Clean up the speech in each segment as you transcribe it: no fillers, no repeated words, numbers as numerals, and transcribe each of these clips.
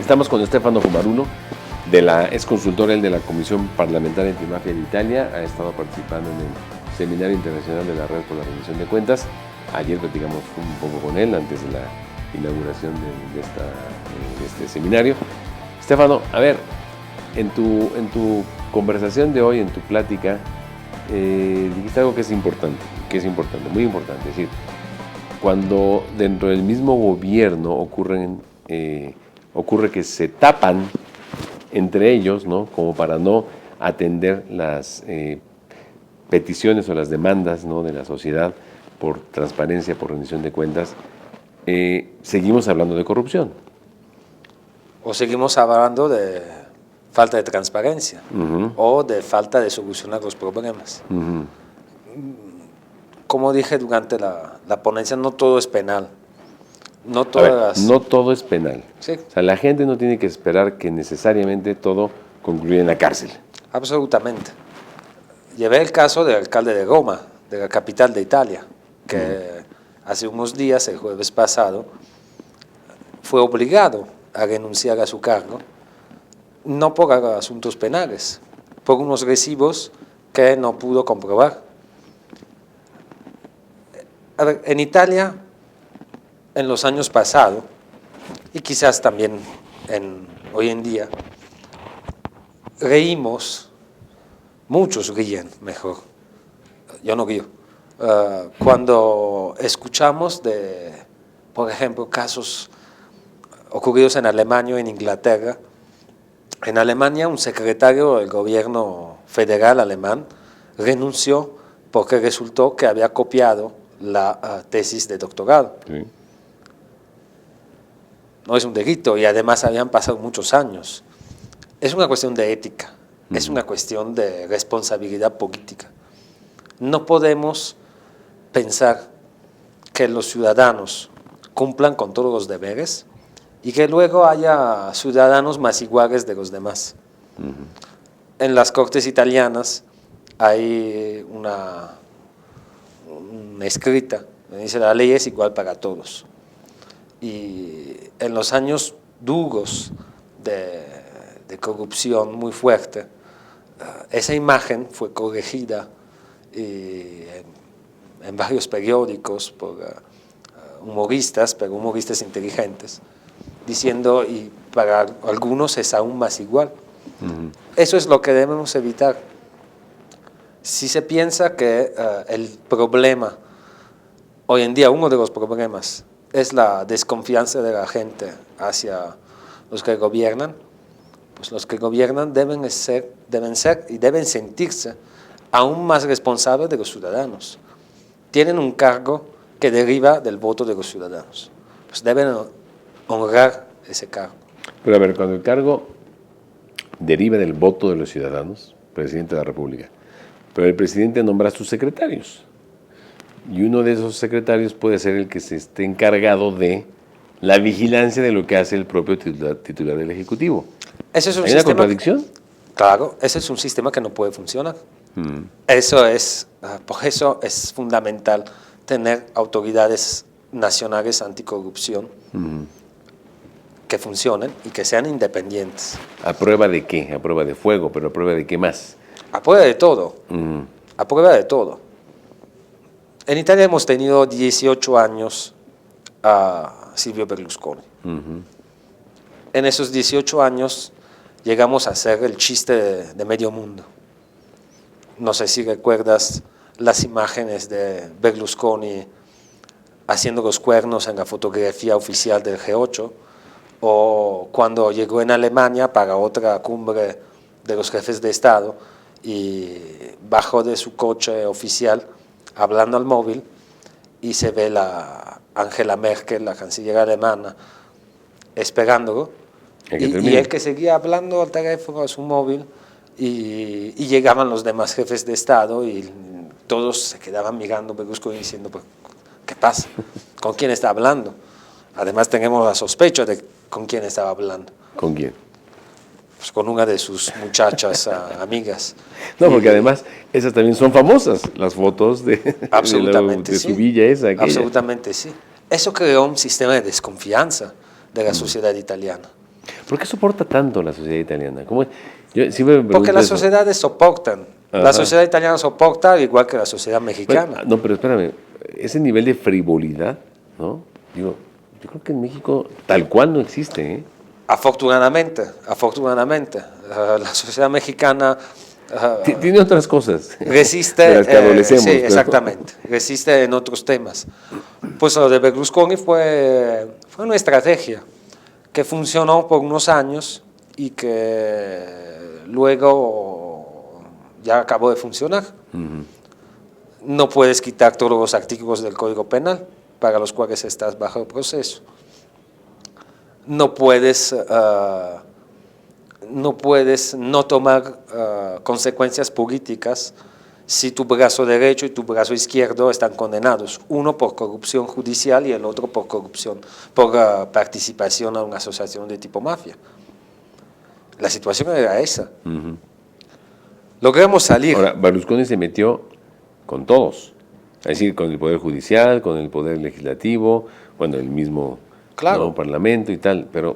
Estamos con Stefano Fumarulo, es consultor de la Comisión Parlamentaria Antimafia de Italia, ha estado participando en el Seminario Internacional de la Red por la Rendición de Cuentas. Ayer platicamos un poco con él antes de la inauguración de este seminario. Stefano, a ver, en tu conversación de hoy, en tu plática, dijiste algo que es importante, muy importante. Es decir, cuando dentro del mismo gobierno ocurre que se tapan entre ellos, ¿no? Como para no atender las peticiones o las demandas, ¿no? de la sociedad por transparencia, por rendición de cuentas, seguimos hablando de corrupción. O seguimos hablando de falta de transparencia o de falta de solucionar los problemas. Como dije durante la ponencia, no todo es penal. No todo es penal. Sí. O sea, la gente no tiene que esperar que necesariamente todo concluya en la cárcel. Absolutamente. Llevé el caso del alcalde de Roma, de la capital de Italia, que hace unos días, el jueves pasado, fue obligado a renunciar a su cargo, no por asuntos penales, por unos recibos que no pudo comprobar. A ver, en Italia, en los años pasados, y quizás también hoy en día, muchos ríen mejor, yo no río, cuando escuchamos de, por ejemplo, casos ocurridos en Alemania o en Inglaterra. En Alemania, un secretario del gobierno federal alemán renunció porque resultó que había copiado la tesis de doctorado. Sí. No es un delito y además habían pasado muchos años. Es una cuestión de ética, es una cuestión de responsabilidad política. No podemos pensar que los ciudadanos cumplan con todos los deberes y que luego haya ciudadanos más iguales de los demás. En las cortes italianas hay una escrita, dice la ley es igual para todos. Y en los años duros de corrupción muy fuerte, esa imagen fue corregida en varios periódicos por humoristas, pero humoristas inteligentes, diciendo, y para algunos es aún más igual. Eso es lo que debemos evitar. Si se piensa que el problema, hoy en día uno de los problemas, es la desconfianza de la gente hacia los que gobiernan, pues los que gobiernan deben ser y deben sentirse aún más responsables de los ciudadanos. Tienen un cargo que deriva del voto de los ciudadanos. Pues deben honrar ese cargo. Pero a ver, cuando el cargo deriva del voto de los ciudadanos, presidente de la República, pero el presidente nombra a sus secretarios, y uno de esos secretarios puede ser el que se esté encargado de la vigilancia de lo que hace el propio titular del Ejecutivo. ¿Ese es un ¿Hay una contradicción? Claro, ese es un sistema que no puede funcionar. Por eso es fundamental tener autoridades nacionales anticorrupción que funcionen y que sean independientes. ¿A prueba de qué? A prueba de fuego, pero ¿a prueba de qué más? A prueba de todo. A prueba de todo. En Italia hemos tenido 18 años a Silvio Berlusconi. En esos 18 años llegamos a ser el chiste de medio mundo. No sé si recuerdas las imágenes de Berlusconi haciendo los cuernos en la fotografía oficial del G8, o cuando llegó en Alemania para otra cumbre de los jefes de Estado y bajó de su coche oficial hablando al móvil y se ve la Angela Merkel, la canciller alemana, esperándolo, y él que seguía hablando al teléfono, a su móvil, y llegaban los demás jefes de Estado y todos se quedaban mirando a Berlusconi diciendo, pues, ¿qué pasa? ¿Con quién está hablando? Además tenemos la sospecha de con quién estaba hablando. ¿Con quién? Pues con una de sus muchachas amigas. No, porque además esas también son famosas, las fotos de su villa esa. Aquella. Absolutamente sí. Eso creó un sistema de desconfianza de la sociedad italiana. ¿Por qué soporta tanto la sociedad italiana? Yo siempre me Porque las eso. sociedades soportan. Ajá. La sociedad italiana soporta igual que la sociedad mexicana. Bueno, no, pero espérame, ese nivel de frivolidad, ¿no? Digo, yo creo que en México tal cual no existe, ¿eh? Afortunadamente. La sociedad mexicana Tiene otras cosas. resiste, de las que adolecemos, sí, pero- exactamente, resiste en otros temas. Pues lo de Berlusconi fue una estrategia que funcionó por unos años y que luego ya acabó de funcionar. No puedes quitar todos los artículos del Código Penal para los cuales estás bajo proceso. No puedes no tomar consecuencias políticas si tu brazo derecho y tu brazo izquierdo están condenados, uno por corrupción judicial y el otro por corrupción, por participación a una asociación de tipo mafia. La situación era esa. Logramos salir. Ahora, Berlusconi se metió con todos, es decir, con el Poder Judicial, con el Poder Legislativo, bueno, el mismo Claro. ¿no? Parlamento y tal, pero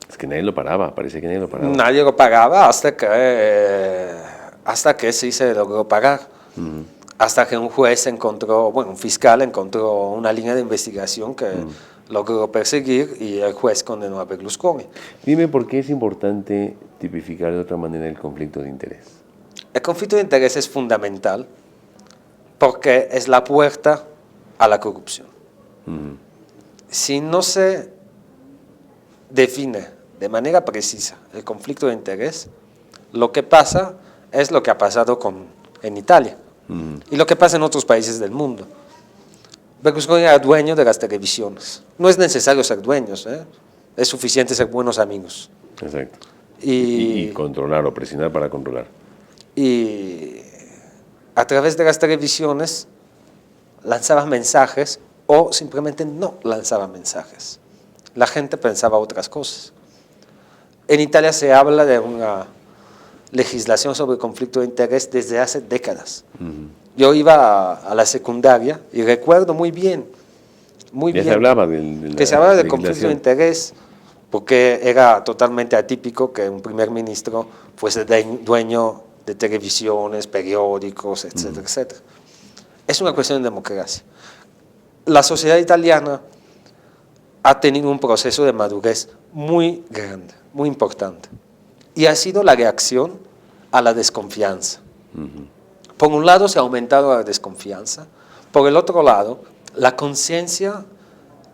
es que nadie lo paraba, parece que nadie lo paraba. Nadie lo pagaba hasta que sí se logró pagar. Hasta que un juez encontró, bueno, un fiscal encontró una línea de investigación que logró perseguir y el juez condenó a Berlusconi. Dime por qué es importante tipificar de otra manera el conflicto de interés. El conflicto de interés es fundamental porque es la puerta a la corrupción. Si no se define de manera precisa el conflicto de interés, lo que pasa es lo que ha pasado en Italia y lo que pasa en otros países del mundo. Berlusconi era dueño de las televisiones. No es necesario ser dueños, es suficiente ser buenos amigos. Exacto. Y controlar o presionar para controlar. Y a través de las televisiones lanzaba mensajes o simplemente no lanzaba mensajes. La gente pensaba otras cosas. En Italia se habla de una legislación sobre conflicto de interés desde hace décadas. Yo iba a la secundaria y recuerdo muy bien, Ya se hablaba de que se hablaba de conflicto de interés, porque era totalmente atípico que un primer ministro fuese dueño de televisiones, periódicos, etcétera, etcétera. Es una cuestión de democracia. La sociedad italiana ha tenido un proceso de madurez muy grande, muy importante, y ha sido la reacción a la desconfianza. Por un lado se ha aumentado la desconfianza, por el otro lado la conciencia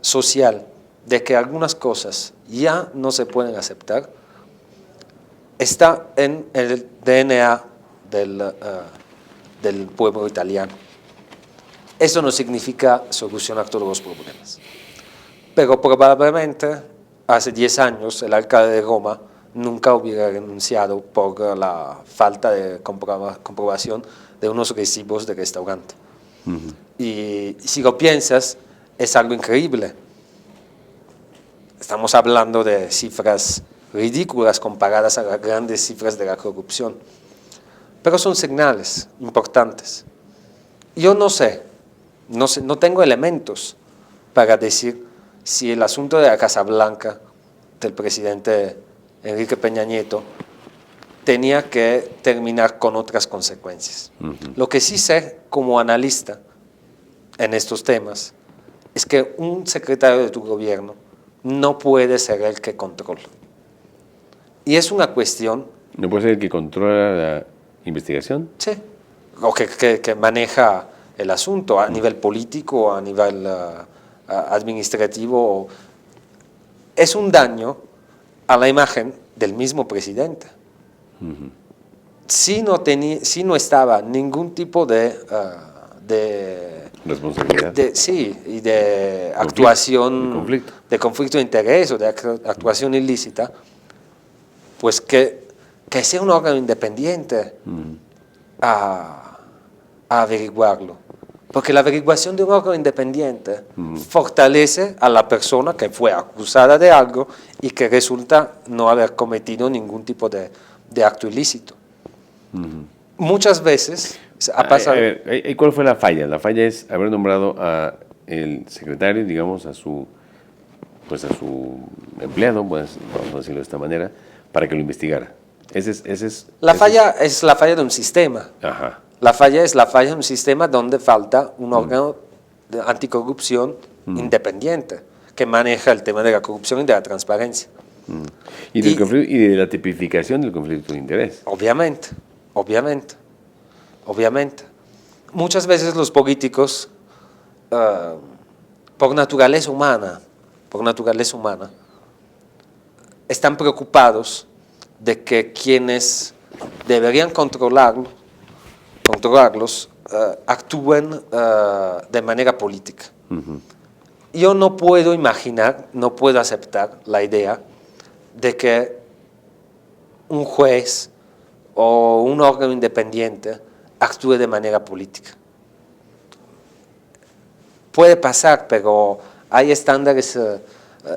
social de que algunas cosas ya no se pueden aceptar está en el DNA del pueblo italiano. Eso no significa solucionar todos los problemas, pero probablemente hace 10 años el alcalde de Roma nunca hubiera renunciado por la falta de comprobación de unos recibos de restaurante. Y si lo piensas, es algo increíble. Estamos hablando de cifras ridículas comparadas a las grandes cifras de la corrupción. Pero son señales importantes. Yo no tengo elementos para decir si el asunto de la Casa Blanca del presidente Enrique Peña Nieto tenía que terminar con otras consecuencias. Lo que sí sé como analista en estos temas es que un secretario de tu gobierno no puede ser el que controla. Y es una cuestión... ¿No puede ser el que controla la investigación? Sí, o que maneja el asunto a nivel político, a nivel administrativo. Es un daño a la imagen del mismo presidente. Si no estaba ningún tipo de responsabilidad. Y de actuación, de conflicto de interés o de actuación ilícita, pues que sea un órgano independiente a averiguarlo. Porque la averiguación de un órgano independiente fortalece a la persona que fue acusada de algo y que resulta no haber cometido ningún tipo de acto ilícito. Muchas veces ha pasado... A ver, ¿cuál fue la falla? La falla es haber nombrado a el secretario, digamos, a su pues a su empleado, pues, vamos a decirlo de esta manera, para que lo investigara. La falla es la falla de un sistema. Ajá. La falla es la falla de un sistema donde falta un órgano de anticorrupción independiente que maneja el tema de la corrupción y de la transparencia. Y de la tipificación del conflicto de interés. Obviamente. Muchas veces los políticos, por naturaleza humana, están preocupados de que quienes deberían controlarlos actúen de manera política. Yo no puedo imaginar, no puedo aceptar la idea de que un juez o un órgano independiente actúe de manera política. Puede pasar, pero hay estándares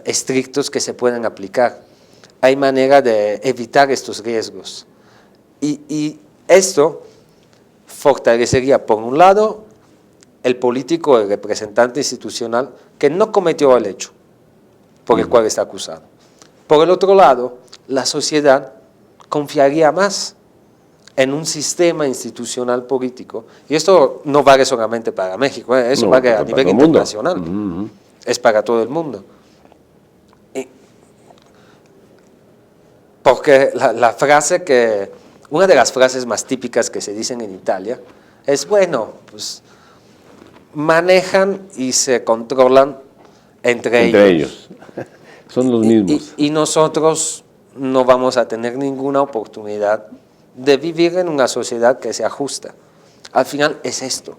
estrictos que se pueden aplicar. Hay manera de evitar estos riesgos. Y esto fortalecería, por un lado, el político, el representante institucional que no cometió el hecho por el cual está acusado. Por el otro lado, la sociedad confiaría más en un sistema institucional político, y esto no vale solamente para México, eso vale a nivel internacional, es para todo el mundo. Porque una de las frases más típicas que se dicen en Italia es, bueno, pues manejan y se controlan entre ellos. Son los mismos. Y nosotros no vamos a tener ninguna oportunidad de vivir en una sociedad que sea justa. Al final es esto,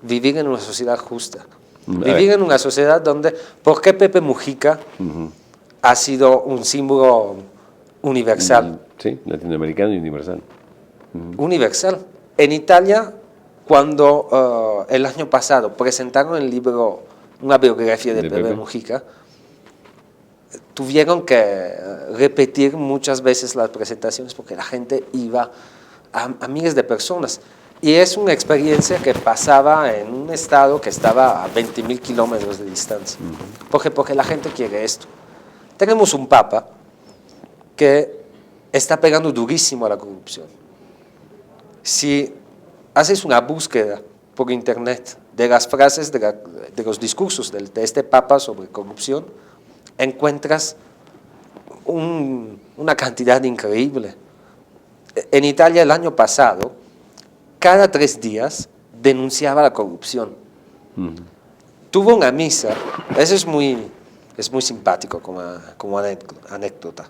vivir en una sociedad justa. Vivir en una sociedad donde, ¿por qué Pepe Mujica ha sido un símbolo universal? Sí, latinoamericano y universal. Universal. En Italia, cuando el año pasado presentaron el libro, una biografía de Pepe Mujica, tuvieron que repetir muchas veces las presentaciones porque la gente iba a miles de personas. Y es una experiencia que pasaba en un estado que estaba a 20.000 kilómetros de distancia. Porque la gente quiere esto. Tenemos un papa que está pegando durísimo a la corrupción. Si haces una búsqueda por internet de las frases, de los discursos de este papa sobre corrupción, encuentras una cantidad increíble. En Italia el año pasado, cada 3 días denunciaba la corrupción. Tuvo una misa, eso es muy simpático como anécdota.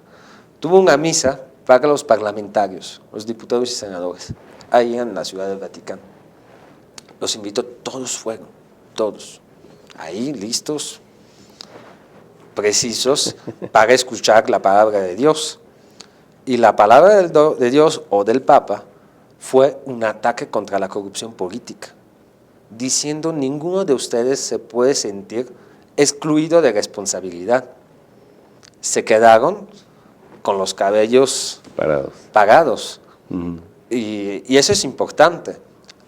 Tuvo una misa para los parlamentarios, los diputados y senadores, ahí en la Ciudad del Vaticano. Los invitó, todos fueron, todos, ahí listos, precisos, para escuchar la palabra de Dios. Y la palabra de Dios o del Papa fue un ataque contra la corrupción política, diciendo: ninguno de ustedes se puede sentir excluido de responsabilidad. Se quedaron con los cabellos parados. Y eso es importante.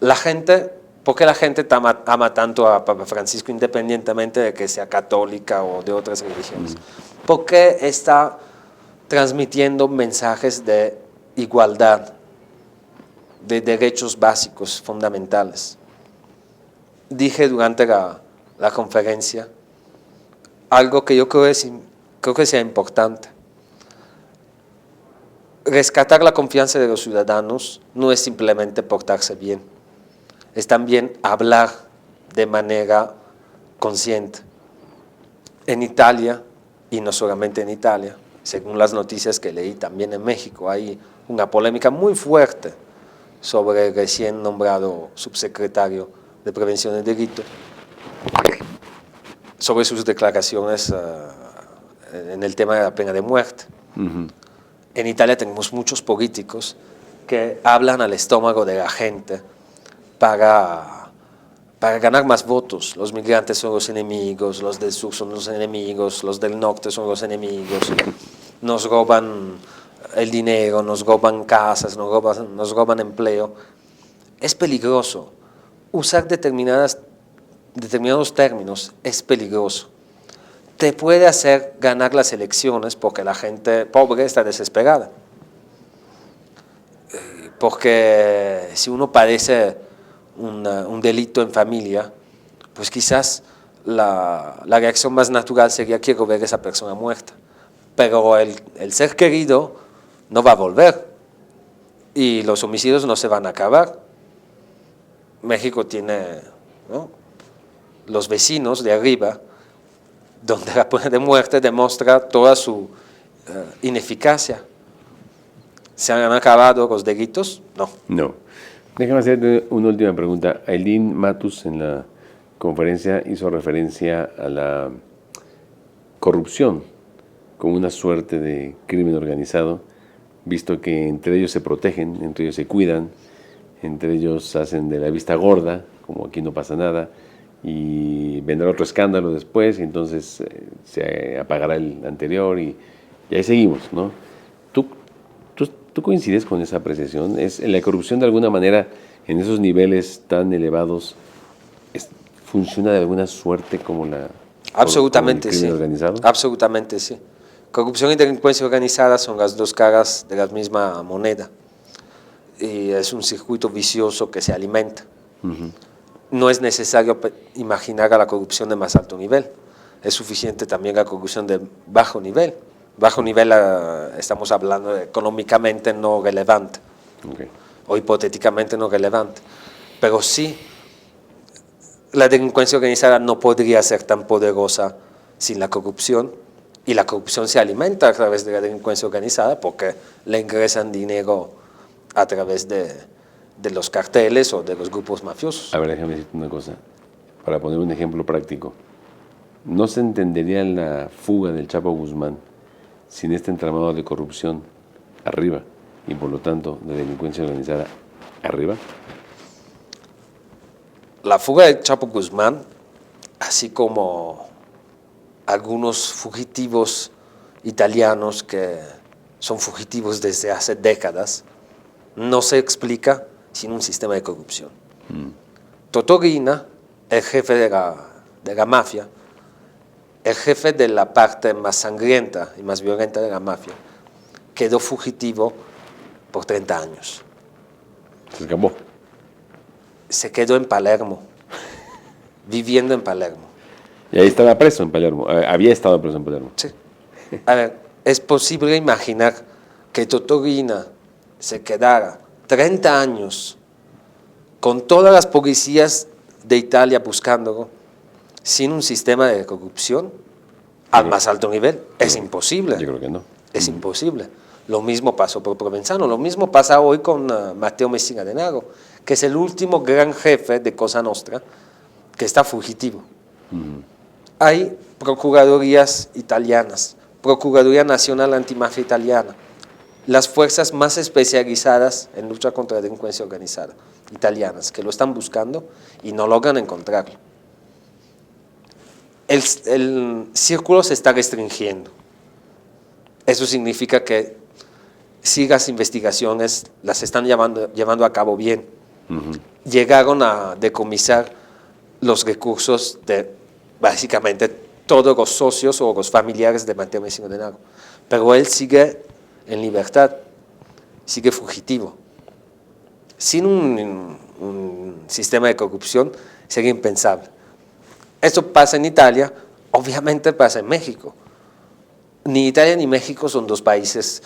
La gente, ¿por qué la gente ama tanto a Papa Francisco independientemente de que sea católica o de otras religiones? Porque está transmitiendo mensajes de igualdad, de derechos básicos fundamentales. Dije durante la conferencia algo que yo creo que sea importante. Rescatar la confianza de los ciudadanos no es simplemente portarse bien, es también hablar de manera consciente. En Italia, y no solamente en Italia, según las noticias que leí también en México, hay una polémica muy fuerte sobre el recién nombrado subsecretario de Prevención del Delito, sobre sus declaraciones en el tema de la pena de muerte. En Italia tenemos muchos políticos que hablan al estómago de la gente para ganar más votos. Los migrantes son los enemigos, los del sur son los enemigos, los del norte son los enemigos. Nos roban el dinero, nos roban casas, nos roban empleo. Es peligroso. Usar determinados términos es peligroso. te puede hacer ganar las elecciones porque la gente pobre está desesperada. Porque si uno padece un delito en familia, pues quizás la reacción más natural sería quiero ver a esa persona muerta. Pero el ser querido no va a volver y los homicidios no se van a acabar. México tiene, ¿no?, los vecinos de arriba, donde la pena de muerte demuestra toda su ineficacia. ¿Se han acabado los delitos? No. No. Déjame hacerte una última pregunta. Aylin Matus en la conferencia hizo referencia a la corrupción como una suerte de crimen organizado, visto que entre ellos se protegen, entre ellos se cuidan, entre ellos hacen de la vista gorda, como aquí no pasa nada, y vendrá otro escándalo después, y entonces se apagará el anterior, y ahí seguimos, ¿no? ¿Tú coincides con esa apreciación? ¿Es la corrupción de alguna manera en esos niveles tan elevados funciona de alguna suerte como Absolutamente como el crimen sí. organizado? Absolutamente sí. Corrupción y delincuencia organizada son las dos caras de la misma moneda y es un circuito vicioso que se alimenta. No es necesario imaginar a la corrupción de más alto nivel, es suficiente también la corrupción de bajo nivel. Bajo nivel estamos hablando de económicamente no relevante, o hipotéticamente no relevante, pero sí la delincuencia organizada no podría ser tan poderosa sin la corrupción, y la corrupción se alimenta a través de la delincuencia organizada porque le ingresan dinero a través de los carteles o de los grupos mafiosos. A ver, déjame decirte una cosa, para poner un ejemplo práctico. ¿No se entendería la fuga del Chapo Guzmán sin este entramado de corrupción arriba y por lo tanto de delincuencia organizada arriba? La fuga del Chapo Guzmán, así como algunos fugitivos italianos que son fugitivos desde hace décadas, no se explica sin un sistema de corrupción. Totò Riina, el jefe de la mafia, el jefe de la parte más sangrienta y más violenta de la mafia, quedó fugitivo por 30 años. Se escapó. Se quedó en Palermo, viviendo en Palermo. Y ahí estaba preso en Palermo, había estado preso en Palermo. Sí. A ver, es posible imaginar que Totò Riina se quedara 30 años con todas las policías de Italia buscándolo, sin un sistema de corrupción al más alto nivel. Es imposible. Yo creo que no. Es imposible. Lo mismo pasó por Provenzano, lo mismo pasa hoy con Matteo Messina Denaro, que es el último gran jefe de Cosa Nostra que está fugitivo. Hay procuradurías italianas, Procuraduría Nacional Antimafia Italiana, las fuerzas más especializadas en lucha contra la delincuencia organizada, italianas, que lo están buscando y no logran encontrarlo. El círculo se está restringiendo. Eso significa que si las investigaciones las están llevando a cabo bien. Llegaron a decomisar los recursos de básicamente todos los socios o los familiares de Matteo Messina Denaro, pero él sigue en libertad, sigue fugitivo. Sin un sistema de corrupción sería impensable. Esto pasa en Italia, obviamente pasa en México. Ni Italia ni México son dos países,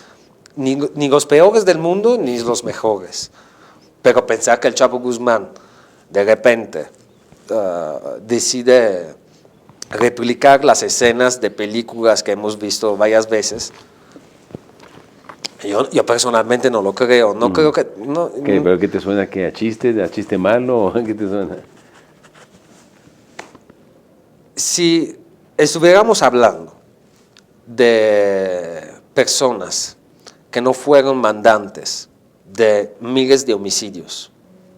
ni los peores del mundo, ni los mejores. Pero pensar que el Chapo Guzmán de repente decide replicar las escenas de películas que hemos visto varias veces, yo personalmente no lo creo. No creo que... No, ¿Pero qué te suena? ¿Qué? ¿A chiste malo? ¿Qué te suena? Si estuviéramos hablando de personas que no fueron mandantes de miles de homicidios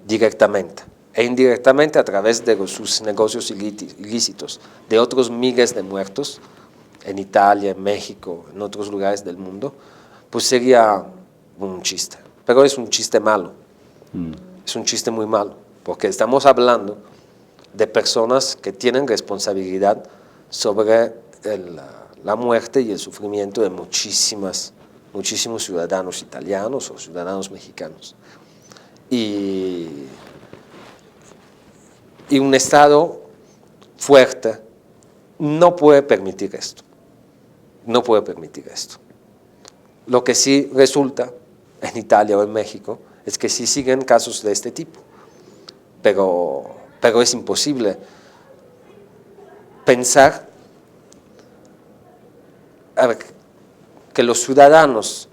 directamente e indirectamente a través de sus negocios ilícitos, de otros miles de muertos en Italia, en México, en otros lugares del mundo, pues sería un chiste. Pero es un chiste malo, es un chiste muy malo, porque estamos hablando de personas que tienen responsabilidad sobre la muerte y el sufrimiento de muchísimos ciudadanos italianos o ciudadanos mexicanos. Y un Estado fuerte no puede permitir esto. No puede permitir esto. Lo que sí resulta en Italia o en México es que sí siguen casos de este tipo, pero es imposible pensar que los ciudadanos,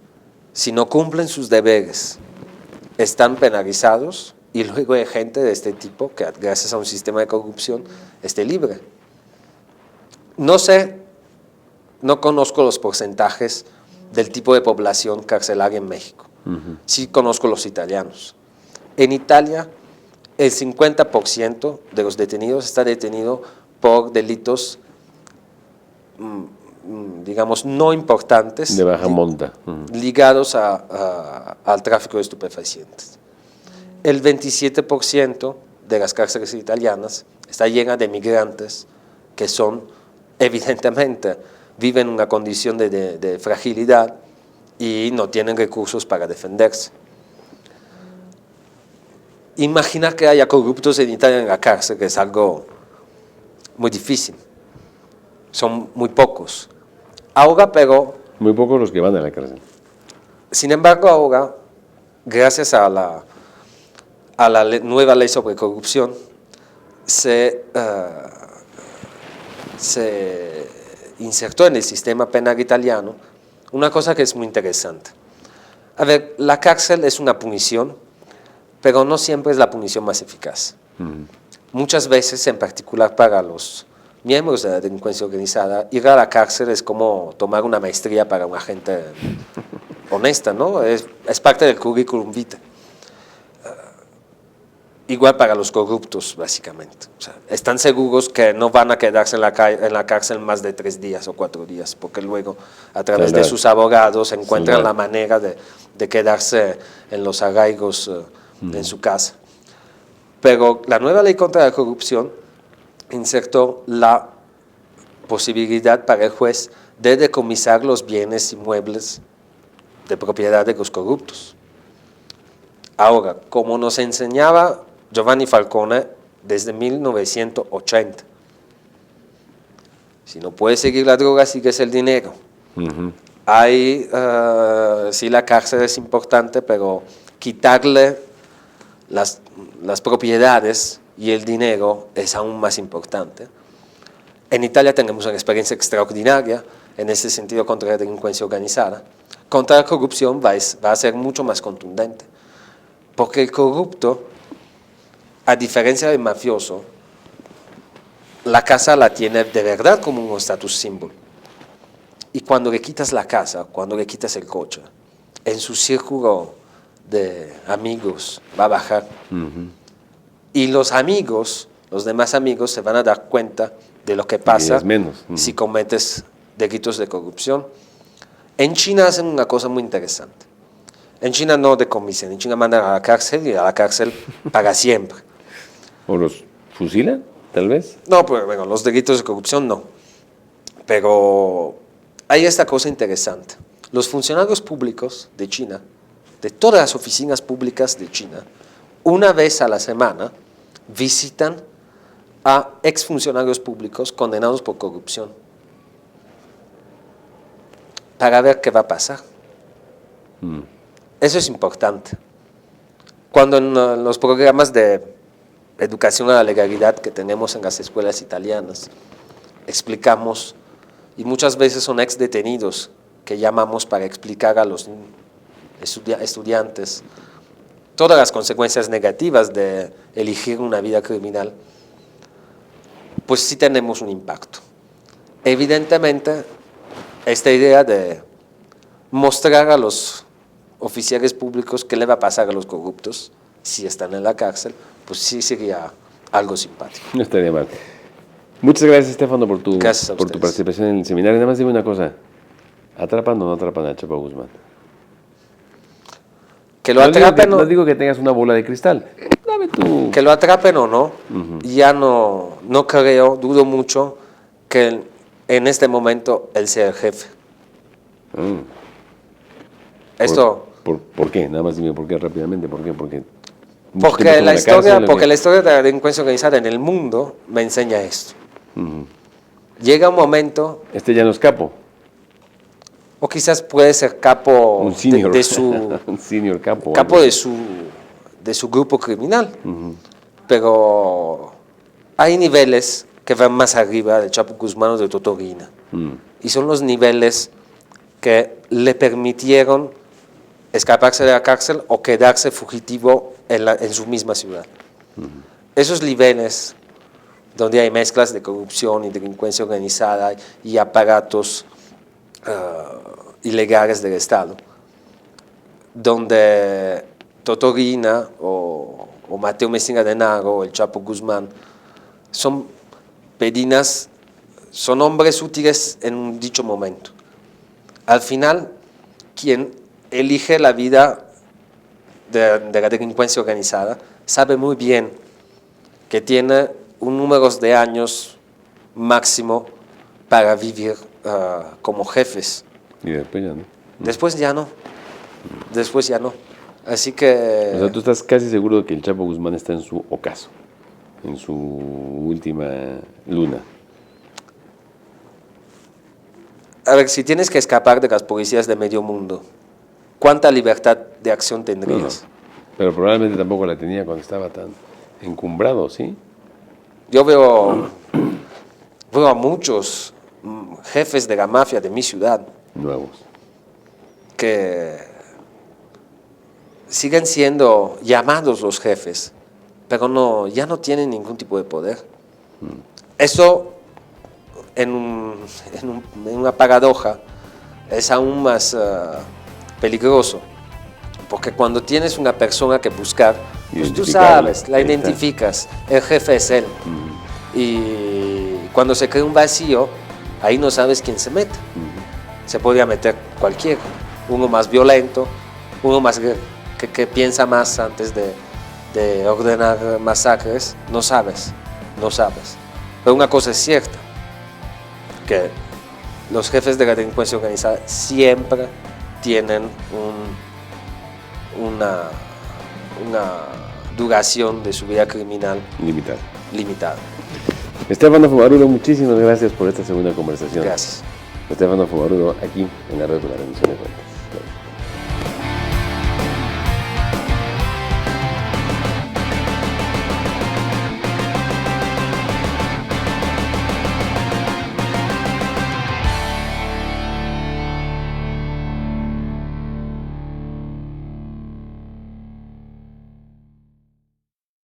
si no cumplen sus deberes, están penalizados y luego hay gente de este tipo que gracias a un sistema de corrupción esté libre. No sé, no conozco los porcentajes del tipo de población carcelaria en México. Sí conozco los italianos. En Italia, el 50% de los detenidos está detenido por delitos, digamos, no importantes. De baja monta. Ligados al tráfico de estupefacientes. El 27% de las cárceles italianas está llena de migrantes que son, evidentemente, viven en una condición de fragilidad y no tienen recursos para defenderse. Imaginar que haya corruptos en Italia en la cárcel, que es algo muy difícil. Son muy pocos. Ahora, pero... Muy pocos los que van a la cárcel. Sin embargo, ahora, gracias a la nueva ley sobre corrupción, se insertó en el sistema penal italiano una cosa que es muy interesante. A ver, la cárcel es una punición, pero no siempre es la punición más eficaz. Muchas veces, en particular para los miembros de la delincuencia organizada, ir a la cárcel es como tomar una maestría para una gente honesta, ¿no? Es parte del currículum vitae. Igual para los corruptos, básicamente. O sea, están seguros que no van a quedarse en la cárcel más de 3 días o 4 días, porque luego, a través de sus abogados, encuentran la manera de quedarse en los arraigos en su casa. Pero la nueva ley contra la corrupción insertó la posibilidad para el juez de decomisar los bienes inmuebles de propiedad de los corruptos. Ahora, como nos enseñaba Giovanni Falcone desde 1980, si no puedes seguir la droga, sigues el dinero. Sí, la cárcel es importante, pero quitarle las propiedades y el dinero es aún más importante. En Italia tenemos una experiencia extraordinaria en ese sentido contra la delincuencia organizada. Contra la corrupción va a ser mucho más contundente, porque el corrupto, a diferencia del mafioso, la casa la tiene de verdad como un status symbol. Y cuando le quitas la casa, cuando le quitas el coche, en su círculo de amigos va a bajar. Y los amigos, los demás amigos, se van a dar cuenta de lo que pasa si cometes delitos de corrupción. En China hacen una cosa muy interesante. En China no decomisan, en China mandan a la cárcel y a la cárcel para siempre. ¿O los fusilan, tal vez? No, pues bueno, los delitos de corrupción no. Pero hay esta cosa interesante. Los funcionarios públicos de China, de todas las oficinas públicas de China, una vez a la semana visitan a exfuncionarios públicos condenados por corrupción para ver qué va a pasar. Eso es importante. Cuando en los programas de educación a la legalidad que tenemos en las escuelas italianas explicamos, y muchas veces son ex detenidos que llamamos para explicar a los estudiantes todas las consecuencias negativas de elegir una vida criminal, pues sí tenemos un impacto. Evidentemente, esta idea de mostrar a los oficiales públicos qué le va a pasar a los corruptos si están en la cárcel, pues sí sería algo simpático. No estaría mal. Muchas gracias, Estefano, por tu ustedes. participación en el seminario. Nada más dime una cosa, ¿atrapan o no atrapan a Chapo Guzmán? Que lo atrapen no digo que tengas una bola de cristal. Dame tú. Que lo atrapen o no, ya no creo, dudo mucho que en este momento él sea el jefe. Ah. Esto... ¿Por qué? Nada más dime por qué rápidamente. ¿Por qué? Porque la historia de la delincuencia organizada en el mundo me enseña esto. Llega un momento... Este ya no es capo. O quizás puede ser capo Un senior. de su... un senior capo. Capo de su grupo criminal. Pero hay niveles que van más arriba del Chapo Guzmán o de Totorina. Y son los niveles que le permitieron escaparse de la cárcel o quedarse fugitivo en su misma ciudad. Esos niveles donde hay mezclas de corrupción y delincuencia organizada y aparatos ilegales del Estado, donde Totorina o Mateo Messina Denaro o el Chapo Guzmán son pedinas, son hombres útiles en un dicho momento. Al final, quien elige la vida de la delincuencia organizada sabe muy bien que tiene un número de años máximo para vivir como jefes. Y después ya no. Después ya no. Después ya no. Así que... O sea, tú estás casi seguro de que el Chapo Guzmán está en su ocaso, en su última luna. A ver, si tienes que escapar de las policías de medio mundo, ¿cuánta libertad de acción tendrías? No, pero probablemente tampoco la tenía cuando estaba tan encumbrado, ¿sí? Yo veo a muchos jefes de la mafia de mi ciudad Nuevos. que siguen siendo llamados los jefes, pero ya no tienen ningún tipo de poder. Eso, en una paradoja, es aún más peligroso, porque cuando tienes una persona que buscar, pues tú sabes, la identificas, el jefe es él. Y cuando se crea un vacío, ahí no sabes quién se mete. Se podría meter cualquiera, uno más violento, uno más que piensa más antes de ordenar masacres, no sabes. Pero una cosa es cierta, que los jefes de la delincuencia organizada siempre tienen una duración de su vida criminal limitada. Estefano Fumarulo, muchísimas gracias por esta segunda conversación. Gracias. Estefano Fumarulo, aquí en la Red de la Rendición de Cuentas.